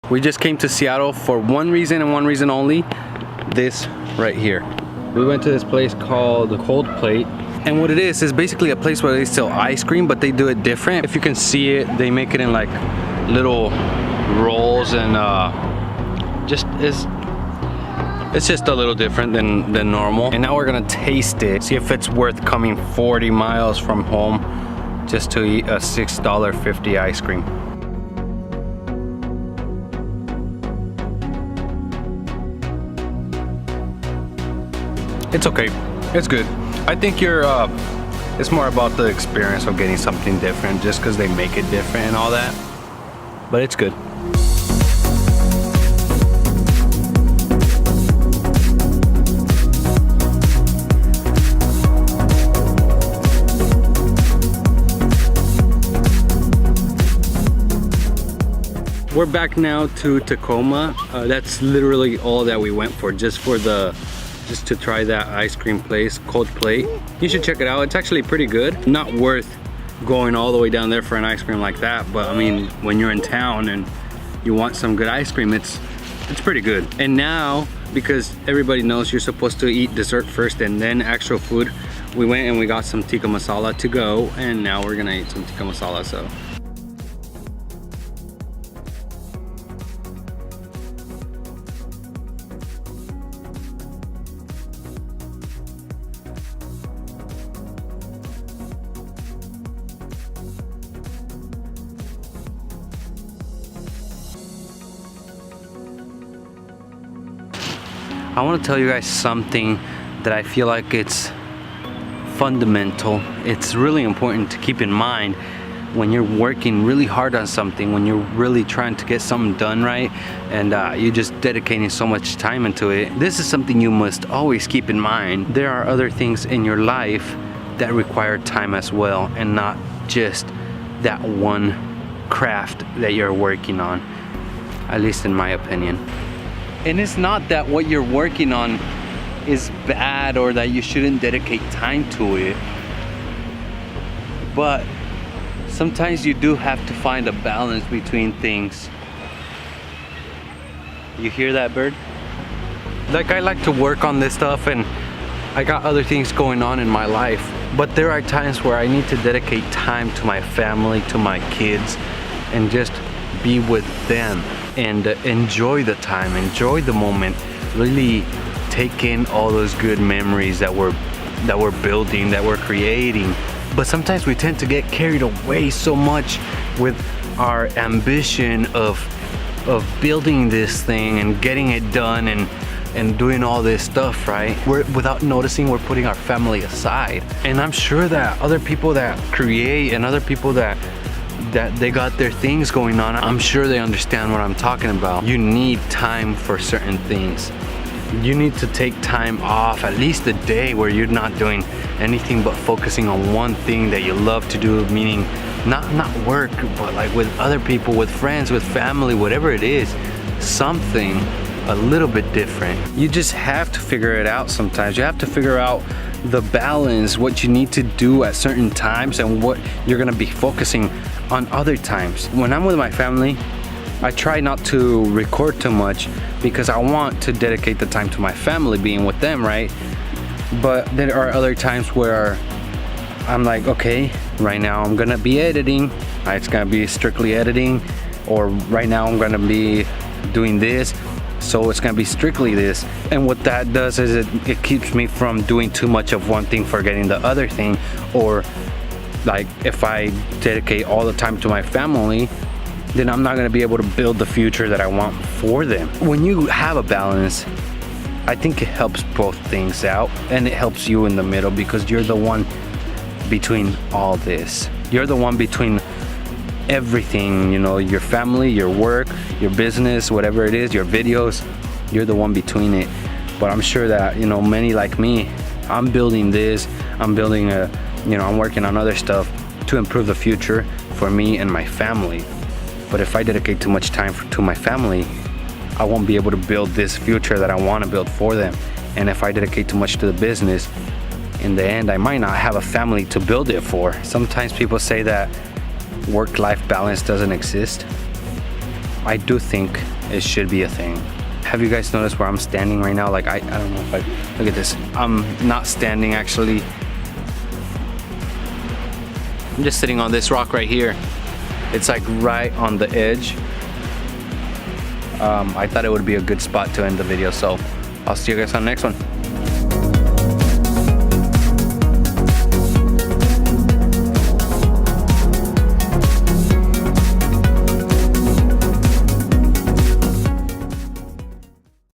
We just came to Seattle for one reason and one reason only. This right here. We went to this place called the Cold Plate. And what it is basically a place where they sell ice cream, but they do it different. If you can see it, they make it in like little rolls, and it's just a little different than normal. And now we're gonna taste it, see if it's worth coming 40 miles from home just to eat a $6.50 ice cream. It's okay, it's good. I think it's more about the experience of getting something different, just because they make it different and all that, but it's good. We're back now to Tacoma. That's literally all that we went for, just to try that ice cream place, Cold Plate. You should check it out. It's actually pretty good. Not worth going all the way down there for an ice cream like that, but I mean, when you're in town and you want some good ice cream, it's pretty good. And now, because everybody knows you're supposed to eat dessert first and then actual food, we went and we got some tikka masala to go, and now we're gonna eat some tikka masala. So I want to tell you guys something that I feel like it's fundamental. It's really important to keep in mind when you're working really hard on something, when you're really trying to get something done right, and you're just dedicating so much time into it. This is something you must always keep in mind. There are other things in your life that require time as well, and not just that one craft that you're working on, at least in my opinion. And it's not that what you're working on is bad or that you shouldn't dedicate time to it, but sometimes you do have to find a balance between things. You hear that, bird? Like, I like to work on this stuff and I got other things going on in my life, but there are times where I need to dedicate time to my family, to my kids, and just be with them and enjoy the time, enjoy the moment, really take in all those good memories that we're building, that we're creating. But sometimes we tend to get carried away so much with our ambition of building this thing and getting it done and doing all this stuff, right? Without noticing, we're putting our family aside. And I'm sure that other people that create and other people that they got their things going on, I'm sure they understand what I'm talking about. You need time for certain things. You need to take time off, at least a day where you're not doing anything but focusing on one thing that you love to do, meaning not work, but like with other people, with friends, with family, whatever it is, something a little bit different. You just have to figure it out sometimes. You have to figure out the balance, what you need to do at certain times and what you're gonna be focusing on other times. When I'm with my family, I try not to record too much because I want to dedicate the time to my family, being with them, right? But there are other times where I'm like, okay, right now I'm gonna be editing. It's gonna be strictly editing, or right now I'm gonna be doing this, so it's gonna be strictly this. And what that does is it keeps me from doing too much of one thing, forgetting the other thing. Or like, if I dedicate all the time to my family, then I'm not gonna be able to build the future that I want for them. When you have a balance, I think it helps both things out, and it helps you in the middle, because you're the one between all this. You're the one between everything, you know, your family, your work, your business, whatever it is, your videos, you're the one between it. But I'm sure that, you know, many like me, I'm building this, I'm building I'm working on other stuff to improve the future for me and my family. But if I dedicate too much time to my family, I won't be able to build this future that I want to build for them. And if I dedicate too much to the business, in the end, I might not have a family to build it for. Sometimes people say that work-life balance doesn't exist. I do think it should be a thing. Have you guys noticed where I'm standing right now? Like I don't know if I, look at this. I'm not standing actually. I'm just sitting on this rock right here. It's like right on the edge. I thought it would be a good spot to end the video, so I'll see you guys on the next one.